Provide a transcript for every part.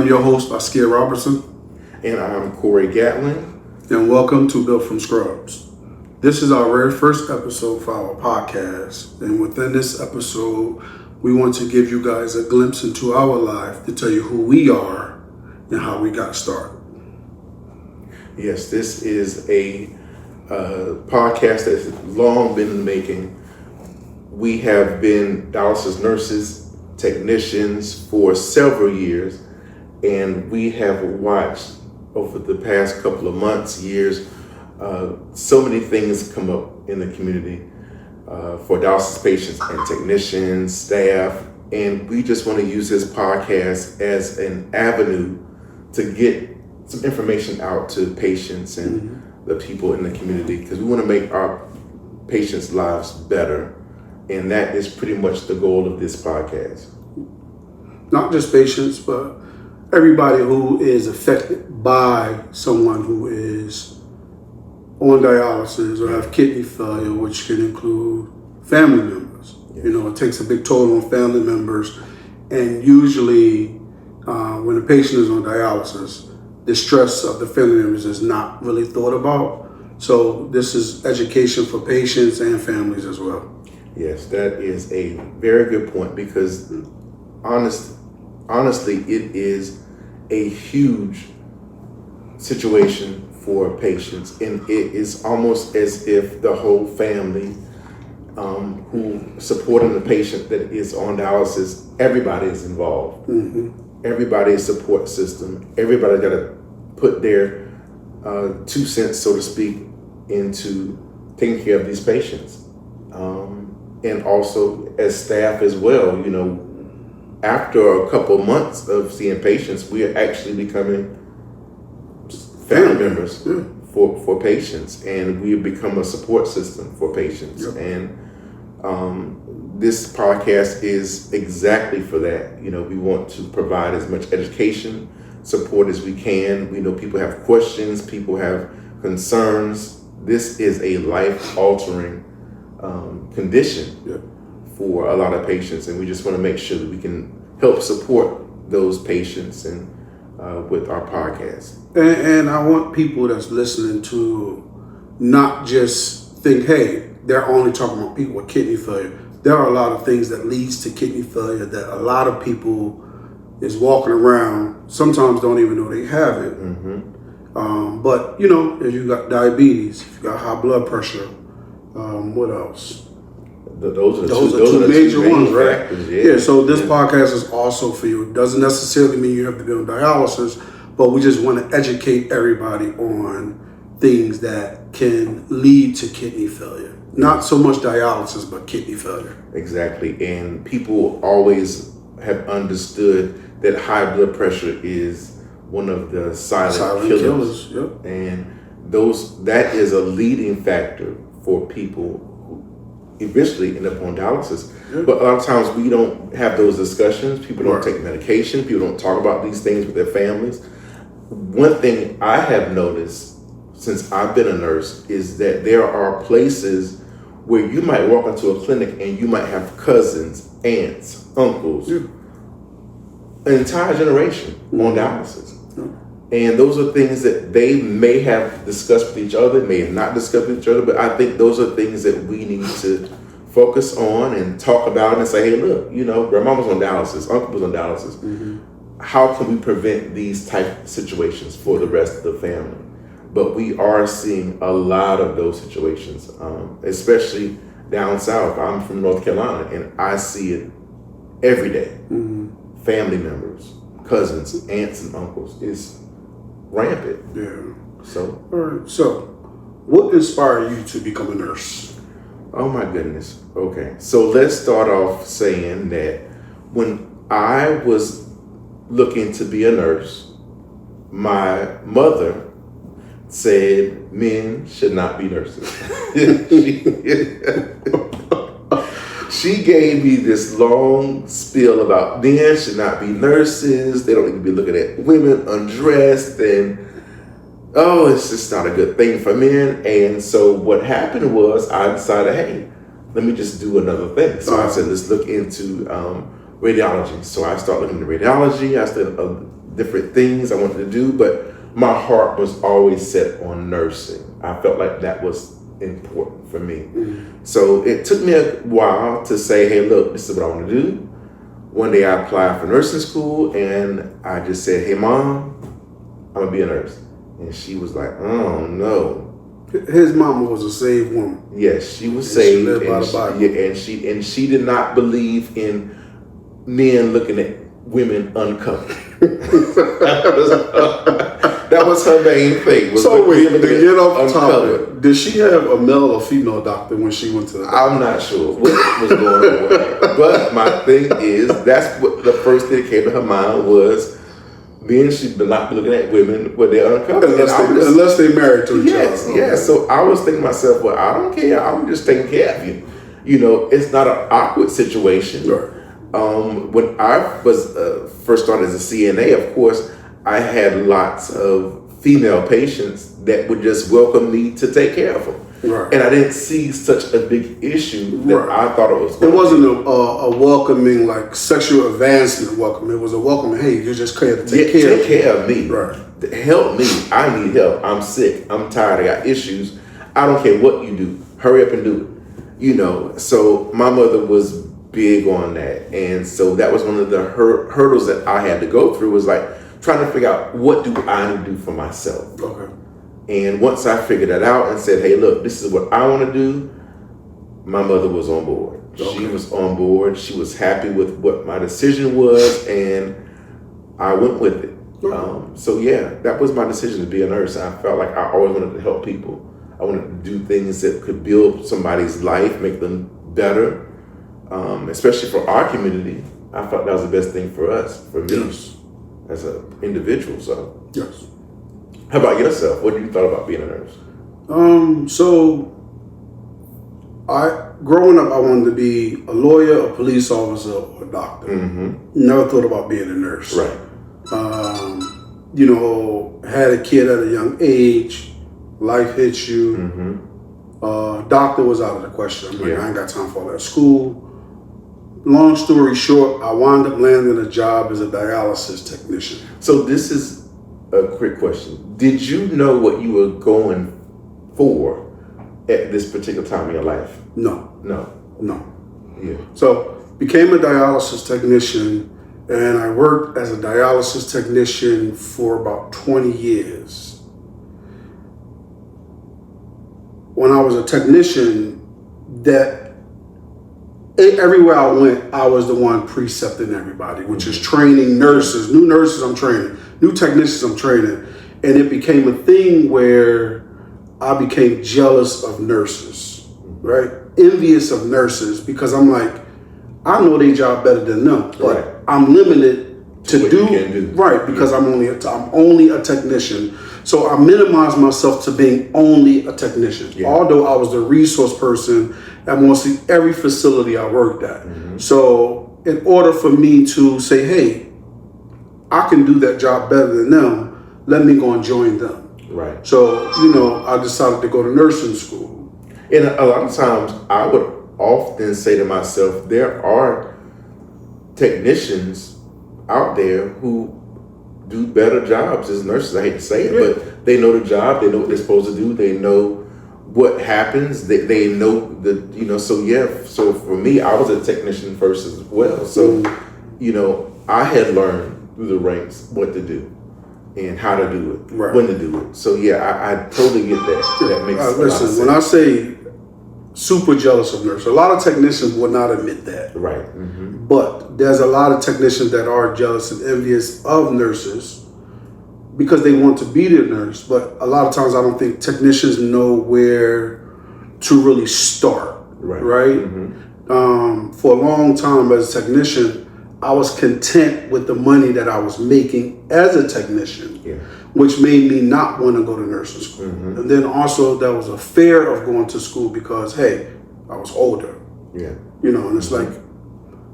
I'm your host, Askia Robertson. And I'm Corey Gatling. And welcome to Built from Scrubs. This is our very first episode for our podcast. And within this episode, we want to give you guys a glimpse into our life to tell you who we are and how we got started. Yes, this is a podcast that's long been in the making. We have been dialysis nurses, technicians for several years, and we have watched over the past couple of months, years, so many things come up in the community for dialysis patients and technicians, staff, and we just want to use this podcast as an avenue to get some information out to patients and the people in the community, because we want to make our patients' lives better, and that is pretty much the goal of this podcast. Not just patients, but everybody who is affected by someone who is on dialysis or have kidney failure, which can include family members. Yes. You know, it takes a big toll on family members, and usually when a patient is on dialysis, the stress of the family members is not really thought about. So this is education for patients and families as well. Yes, that is a very good point, because honestly, it is a huge situation for patients, and it is almost as if the whole family who supporting the patient that is on dialysis, everybody is involved. Everybody's support system, everybody got to put their 2 cents, so to speak, into taking care of these patients. And also as staff as well, you know, after a couple months of seeing patients, we are actually becoming family members for patients, and we have become a support system for patients. Yep. And this podcast is exactly for that. You know, we want to provide as much education, support as we can. We know people have questions, people have concerns. This is a life-altering condition for a lot of patients, and we just want to make sure that we can help support those patients and with our podcast. And I want people that's listening to not just think, hey, they're only talking about people with kidney failure. There are a lot of things that leads to kidney failure that a lot of people is walking around, sometimes don't even know they have it. But, you know, if you got diabetes, if you got high blood pressure, what else? Those are two major ones, right? Factors, yeah, so this podcast is also for you. It doesn't necessarily mean you have to be on dialysis, but we just want to educate everybody on things that can lead to kidney failure. Not so much dialysis, but kidney failure. Exactly. And people always have understood that high blood pressure is one of the silent killers. Yep. And that is a leading factor for people eventually end up on dialysis. But a lot of times we don't have those discussions. People don't take medication. People don't talk about these things with their families. One thing I have noticed since I've been a nurse is that there are places where you might walk into a clinic and you might have cousins, aunts, uncles, an entire generation on dialysis. And those are things that they may have discussed with each other, may have not discussed with each other, but I think those are things that we need to focus on and talk about and say, hey, look, you know, grandma was on dialysis, uncle was on dialysis. How can we prevent these type of situations for the rest of the family? But we are seeing a lot of those situations, especially down south. I'm from North Carolina, and I see it every day. Family members, cousins, aunts, and uncles is rampant. Yeah. So, all right. So, what inspired you to become a nurse? Oh my goodness. Okay. So let's start off saying that when I was looking to be a nurse, my mother said men should not be nurses. She gave me this long spiel about men should not be nurses. They don't need to be looking at women undressed, and it's just not a good thing for men. And so what happened was I decided, hey, let me just do another thing. So I said, let's look into radiology. So I started looking into radiology. I studied different things I wanted to do, but my heart was always set on nursing. I felt like that was important for me. So it took me a while to say, hey, look, this is what I want to do. One day I applied for nursing school and I just said, hey, Mom, I'm going to be a nurse. And she was like, oh, no. His mama was a saved woman. Yes, she was saved. She lived by the Bible. And she did not believe in men looking at women uncovered. That was her main thing. So wait, to get off the topic, did she have a male or female doctor when she went to the doctor? I'm not sure what was going on with her. But my thing is, that's what the first thing that came to her mind was, men should not be looking at women when they're uncovered. Unless they married to each other. Yes. So I was thinking to myself, well, I don't care. I'm just taking care of you. You know, it's not an awkward situation. Right. When I was first started as a CNA, of course, I had lots of female patients that would just welcome me to take care of them. Right. And I didn't see such a big issue that I thought it was. It wasn't a welcoming, like sexual advancement welcome. It was a welcoming, hey, you're just here to take care of me. Right. Help me. I need help. I'm sick. I'm tired. I got issues. I don't care what you do. Hurry up and do it. You know, so my mother was big on that. And so that was one of the hurdles that I had to go through, was like trying to figure out, what do I need to do for myself? Okay. And once I figured that out and said, hey, look, this is what I want to do, my mother was on board. Okay. She was on board. She was happy with what my decision was, and I went with it. Okay. So yeah, that was my decision to be a nurse. I felt like I always wanted to help people. I wanted to do things that could build somebody's life, make them better, especially for our community. I felt that was the best thing for us, for me, as an individual. So yes. How about yourself? What did you thought about being a nurse? So growing up, I wanted to be a lawyer, a police officer, or a doctor. Mm-hmm. Never thought about being a nurse. Right. You know, had a kid at a young age. Life hits you. Mm-hmm. Doctor was out of the question. I'm like, I ain't got time for all that. School. Long story short, I wound up landing a job as a dialysis technician. So this is a quick question. Did you know what you were going for at this particular time in your life? No. Yeah. So became a dialysis technician, and I worked as a dialysis technician for about 20 years. When I was a technician, everywhere I went, I was the one precepting everybody, which is training nurses, new nurses I'm training, new technicians I'm training. And it became a thing where I became jealous of nurses, right? Envious of nurses, because I'm like, I know their job better than them, but I'm limited to do right, because I'm only a technician. So I minimized myself to being only a technician, although I was the resource person at mostly every facility I worked at. Mm-hmm. So in order for me to say, hey, I can do that job better than them, let me go and join them. Right. So, I decided to go to nursing school. And a lot of times I would often say to myself, there are technicians out there who do better jobs as nurses. I hate to say it, but they know the job. They know what they're supposed to do. They know what happens. They know So for me, I was a technician first as well. So, I had learned through the ranks what to do and how to do it, when to do it. So I totally get that. That makes a lot of sense. When I say super jealous of nurses, a lot of technicians would not admit that. Right. Mm-hmm. But there's a lot of technicians that are jealous and envious of nurses because they want to be the nurse. But a lot of times I don't think technicians know where to really start. Right? Mm-hmm. For a long time as a technician, I was content with the money that I was making as a technician, which made me not want to go to nursing school. Mm-hmm. And then also there was a fear of going to school because, hey, I was older. Yeah. And it's like,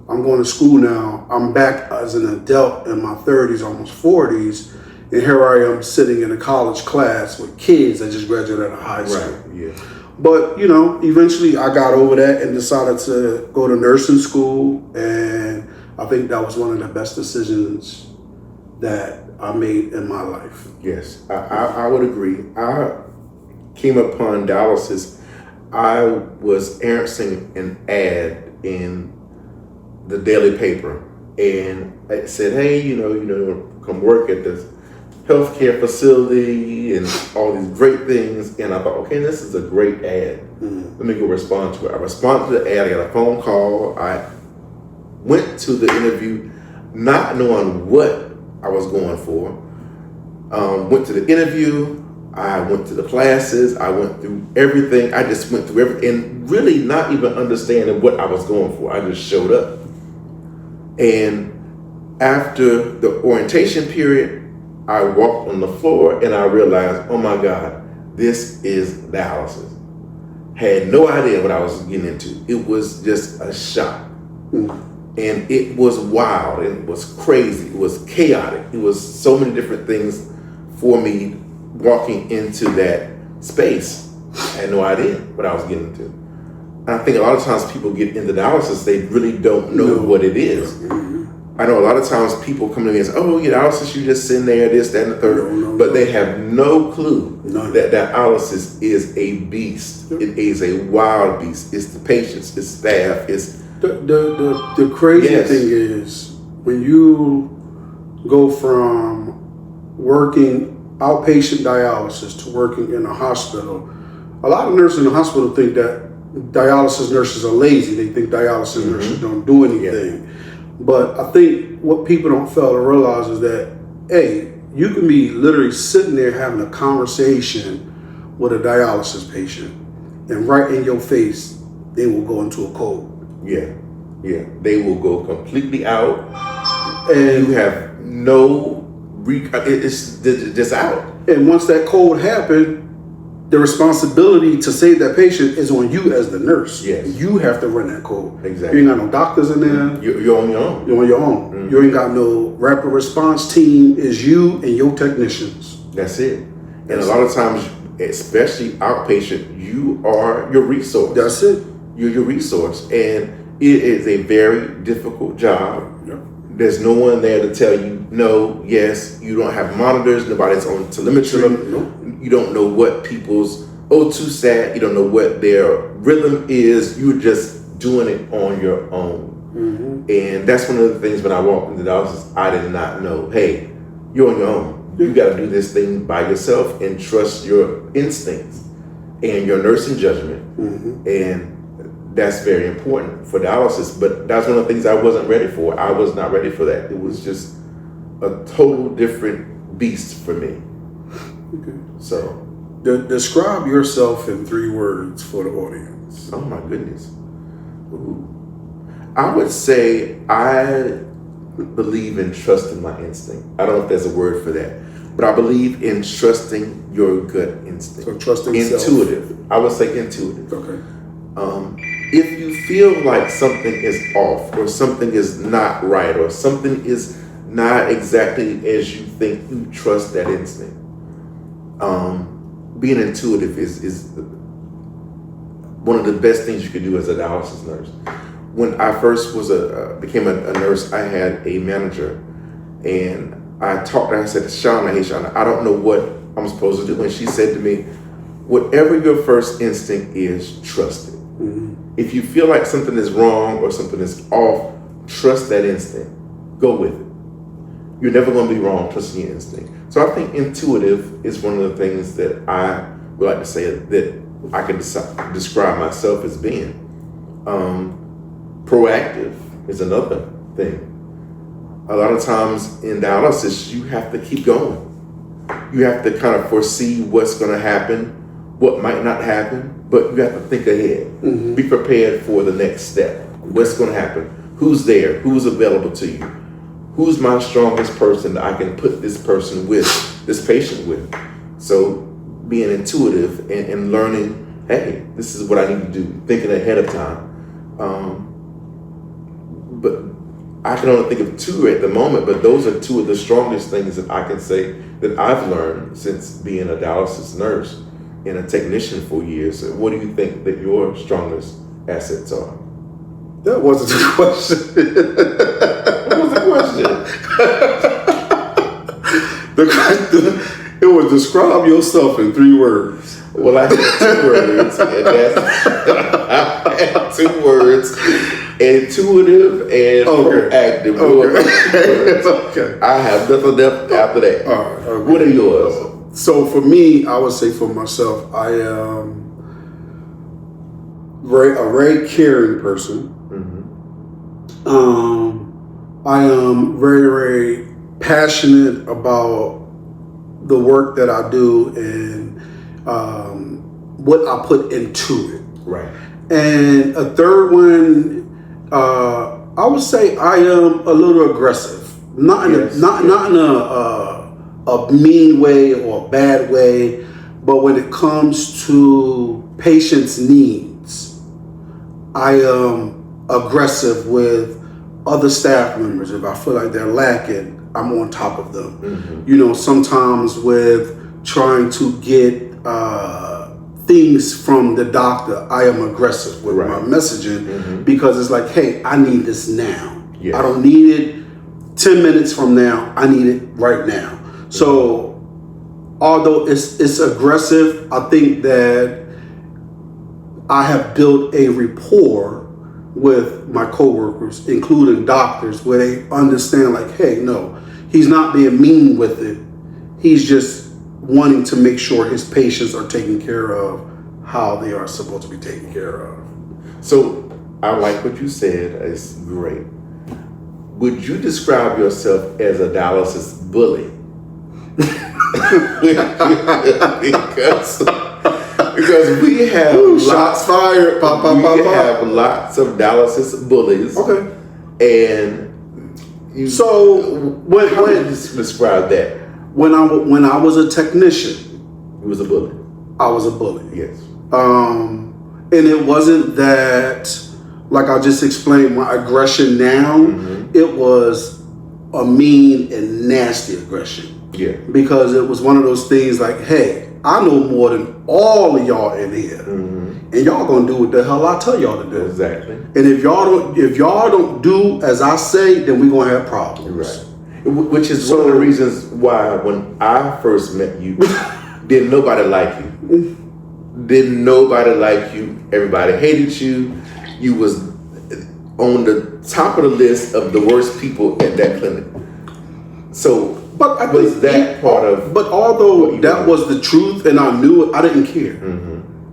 I'm going to school now. I'm back as an adult in my 30s, almost 40s. And here I am sitting in a college class with kids that just graduated out of high school. Right, yeah. But, eventually I got over that and decided to go to nursing school. And I think that was one of the best decisions that I made in my life. Yes, I would agree. I came upon dialysis. I was answering an ad in the daily paper, and it said, "Hey, come work at this healthcare facility and all these great things." And I thought, okay, this is a great ad. Let me go respond to it. I responded to the ad. I got a phone call. I went to the interview, not knowing what I was going for. Went to the interview. I went to the classes. I went through everything. I just went through everything, and really not even understanding what I was going for. I just showed up. And after the orientation period, I walked on the floor and I realized, oh my God, this is dialysis. Had no idea what I was getting into. It was just a shock. And it was wild. It was crazy. It was chaotic. It was so many different things for me walking into that space. I had no idea what I was getting into. And I think a lot of times people get into dialysis, they really don't know what it is. I know a lot of times people come to me and say, oh, dialysis, you just sitting there, this, that, and the third. But they have no clue that dialysis is a beast. It is a wild beast. It's the patients, it's staff, it's... The crazy thing is, when you go from working outpatient dialysis to working in a hospital, a lot of nurses in the hospital think that dialysis nurses are lazy. They think dialysis nurses don't do anything. But I think what people don't fail to realize is that, hey, you can be literally sitting there having a conversation with a dialysis patient, and right in your face, they will go into a code. Yeah. They will go completely out, and you have no. It's just out. And once that code happened, the responsibility to save that patient is on you as the nurse. Yes. You have to run that code. Exactly. You ain't got no doctors in there. You're on your own. You're on your own. You ain't got no rapid response team. It's you and your technicians. That's it. And a lot of times, especially outpatient, you are your resource. That's it. You're your resource. And it is a very difficult job. Yep. There's no one there to tell you no, yes. You don't have monitors. Nobody's on telemetry. Nope. You don't know what people's O2 sat. You don't know what their rhythm is. You're just doing it on your own. And that's one of the things when I walked into dialysis, I did not know, hey, you're on your own. You got to do this thing by yourself and trust your instincts and your nursing judgment. And that's very important for dialysis. But that's one of the things I wasn't ready for. I was not ready for that. It was just a total different beast for me. Okay. So, describe yourself in 3 words for the audience. oh my goodness. Ooh. I would say I believe in trusting my instinct. I don't know if there's a word for that, but I believe in trusting your gut instinct. So trusting intuitive. self. I would say intuitive. Okay. If you feel like something is off or something is not right or something is not exactly as you think, you trust that instinct. Being intuitive is one of the best things you could do as a dialysis nurse. When I first became a nurse, I had a manager, and I talked to her. I said, Shauna, hey Shauna, I don't know what I'm supposed to do. And she said to me, whatever your first instinct is, trust it. If you feel like something is wrong or something is off, trust that instinct. Go with it. You're never going to be wrong trusting your instinct. So I think intuitive is one of the things that I would like to say that I can describe myself as being. Proactive is another thing. A lot of times in dialysis, you have to keep going. You have to kind of foresee what's going to happen, what might not happen, but you have to think ahead. Be prepared for the next step. What's going to happen? Who's there? Who's available to you? Who's my strongest person that I can put this person with, this patient with? So being intuitive and learning, hey, this is what I need to do, thinking ahead of time. But I can only think of 2 at the moment, but those are 2 of the strongest things that I can say that I've learned since being a dialysis nurse and a technician for years. What do you think that your strongest assets are? That wasn't the question. What was the question? It was describe yourself in 3 words. Well, I had 2 words, and I had 2 words: intuitive and proactive. Okay. I have nothing left after that. All right. Okay. What are yours? So for me, I would say for myself, I am a very caring person. I am very, very passionate about the work that I do and what I put into it. Right. And a third one, I would say I am a little aggressive, not in a mean way or a bad way, but when it comes to patients' needs, I am aggressive with other staff members. If I feel like they're lacking, I'm on top of them. You know, sometimes with trying to get things from the doctor, I am aggressive with my messaging because it's like, hey, I need this now. Yes. I don't need it 10 minutes from now. I need it right now. So although it's aggressive, I think that I have built a rapport with my coworkers, including doctors, where they understand like, hey, no, he's not being mean with it. He's just wanting to make sure his patients are taken care of how they are supposed to be taken care of. So I like what you said. It's great. Would you describe yourself as a dialysis bully? because we have shots fired. Have lots of dialysis bullies. Okay. And how would you describe that? When I was a technician, you was a bully. I was a bully. Yes. And it wasn't that, like I just explained, my aggression now, it was a mean and nasty aggression. Yeah. Because it was one of those things like, hey, I know more than all of y'all in here. And y'all gonna do what the hell I tell y'all to do. Exactly. And if y'all don't do as I say, then we're gonna have problems. Right. Which is one of the reasons why when I first met you, didn't nobody like you. Didn't nobody like you. Everybody hated you. You was on the top of the list of the worst people at that clinic. So, but I was that part of? But although that was the truth and I knew it, I didn't care.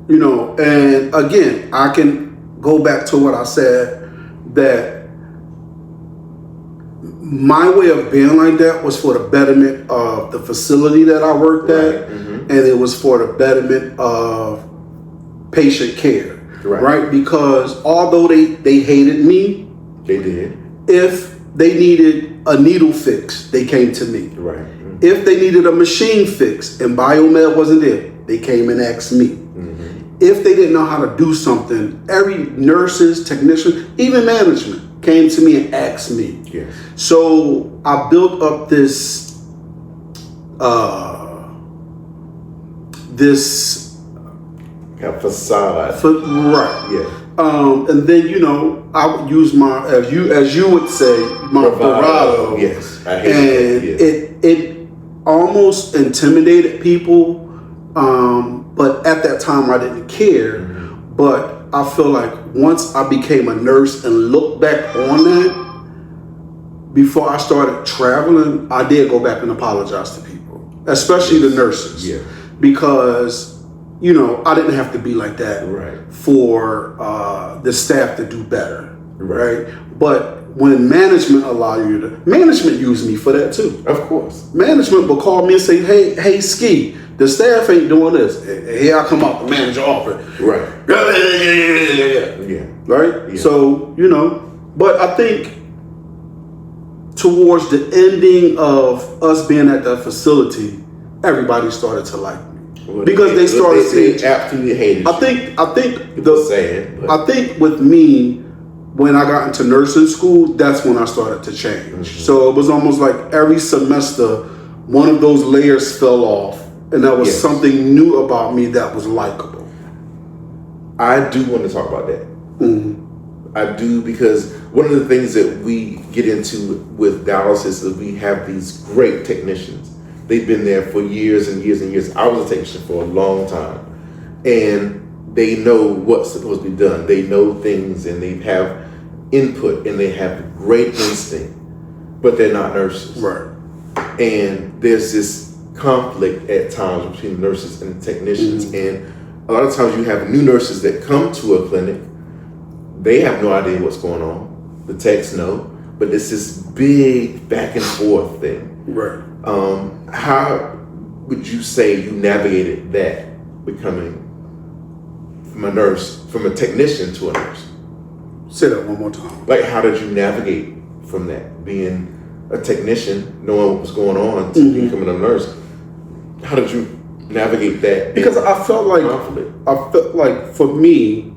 You know, and again, I can go back to what I said, that my way of being like that was for the betterment of the facility that I worked at, and it was for the betterment of patient care, right? Because although they hated me, they did. If they needed a needle fix, they came to me. Right. If they needed a machine fix and Biomed wasn't there, they came and asked me. If they didn't know how to do something, every nurses, technician, even management came to me and asked me. Yes. So I built up this facade. Right. Yeah. And then, you know, I would use my, as you would say, my bravado. Yes. I hate and it almost intimidated people. But at that time I didn't care. But I feel like once I became a nurse and looked back on that, before I started traveling, I did go back and apologize to people, especially the nurses. Yeah. Because, you know, I didn't have to be like that for the staff to do better. Right. But when management allow you to, management use me for that too. Of course. Management will call me and say, hey, Ski, the staff ain't doing this. And here I come out the manager office. Right. Yeah. Right? Yeah. So, you know, but I think towards the ending of us being at that facility, everybody started to like me. Because they started seeing. They absolutely hated you. I think with me, when I got into nursing school, that's when I started to change. So it was almost like every semester, one of those layers fell off. And that was something new about me that was likable. I do want to talk about that. I do, because one of the things that we get into with dialysis is we have these great technicians, They've been there for years and years and years. I was a technician for a long time, and they know what's supposed to be done. They know things, and they have input, and they have great instinct, but they're not nurses. Right. And there's this conflict at times between nurses and technicians. And a lot of times you have new nurses that come to a clinic. They have no idea what's going on. The techs know, but it's this big back and forth thing. Right. How would you say you navigated that, becoming from a technician to a nurse? Say that one more time. Like, how did you navigate from that, being a technician, knowing what was going on, to becoming a nurse? How did you navigate that? Because I felt like for me,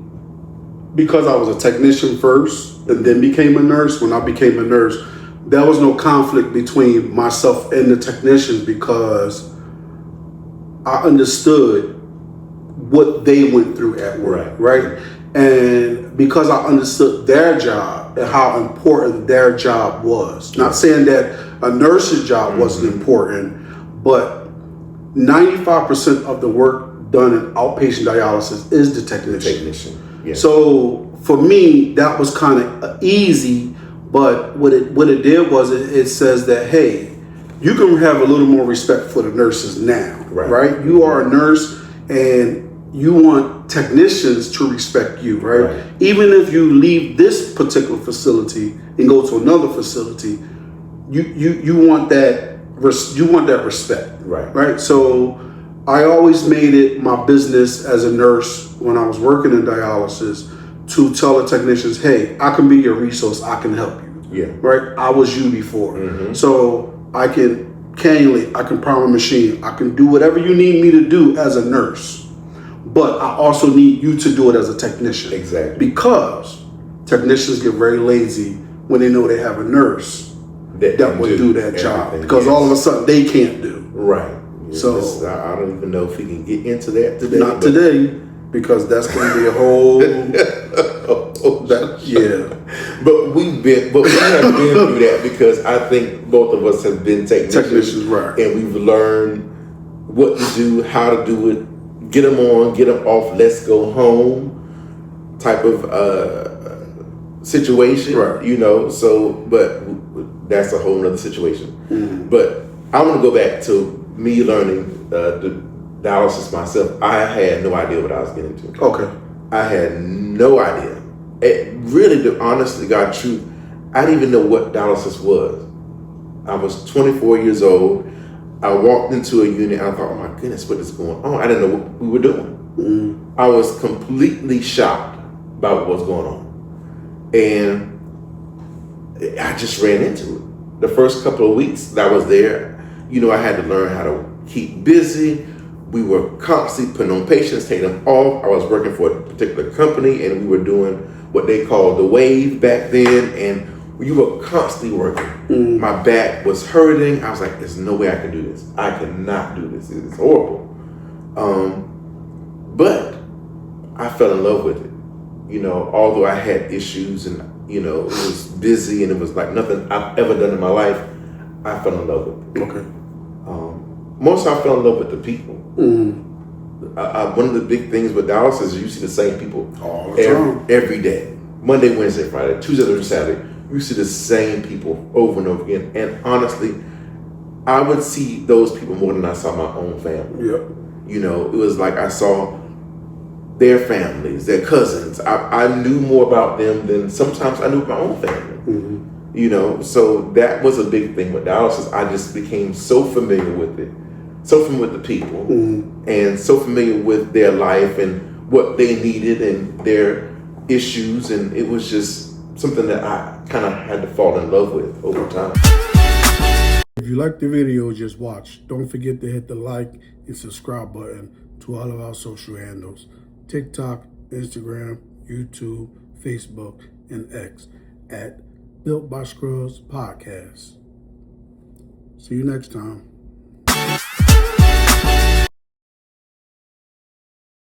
because I was a technician first and then became a nurse, when I became a nurse, there was no conflict between myself and the technicians, because I understood what they went through at work, right? And because I understood their job and how important their job was. Not saying that a nurse's job wasn't important, but 95% of the work done in outpatient dialysis is the technician. Yes. So for me, that was kind of easy. But what it did was it says that, hey, you can have a little more respect for the nurses now, right? You are a nurse, and you want technicians to respect you, right? Even if you leave this particular facility and go to another facility, you want that respect, right? So I always made it my business as a nurse when I was working in dialysis to tell the technicians, hey, I can be your resource, I can help you. Right? I was you before. So I can cannulate, I can prime a machine, I can do whatever you need me to do as a nurse. But I also need you to do it as a technician. Exactly. Because technicians get very lazy when they know they have a nurse that would do that job. Because all of a sudden they can't do. Right. So I don't even know if we can get into that today. Not today, because that's going to be a whole. But we have been through that, because I think both of us have been technicians, right? And we've learned what to do, how to do it, get them on, get them off, let's go home type of situation, right? You know. So, but that's a whole other situation. But I want to go back to me learning the dialysis myself. I had no idea what I was getting into. Okay. I had no idea. It really, honestly, God, truth, I didn't even know what dialysis was. I was 24 years old. I walked into a unit and I thought, oh my goodness, what is going on? I didn't know what we were doing. I was completely shocked by what was going on. And I just ran into it. The first couple of weeks that I was there, you know, I had to learn how to keep busy. We were constantly putting on patients, taking them off. I was working for a particular company, and we were doing what they called the wave back then, and you were constantly working. My back was hurting. I was like, there's no way I can do this. I cannot do this. It's horrible. But I fell in love with it. You know, although I had issues and, you know, it was busy and it was like nothing I've ever done in my life, I fell in love with it. Okay. Most I fell in love with the people. One of the big things with dialysis is you see the same people all the time. Every day. Monday, Wednesday, Friday, Tuesday, Thursday, Saturday. You see the same people over and over again. And honestly, I would see those people more than I saw my own family. You know, it was like I saw their families, their cousins. I knew more about them than sometimes I knew my own family. You know, so that was a big thing with dialysis. I just became so familiar with it, so familiar with the people, and so familiar with their life and what they needed and their issues. And it was just something that I kind of had to fall in love with over time. If you like the video just watched, don't forget to hit the like and subscribe button to all of our social handles: TikTok, Instagram, YouTube, Facebook, and X at Built by Scrubs Podcast. See you next time.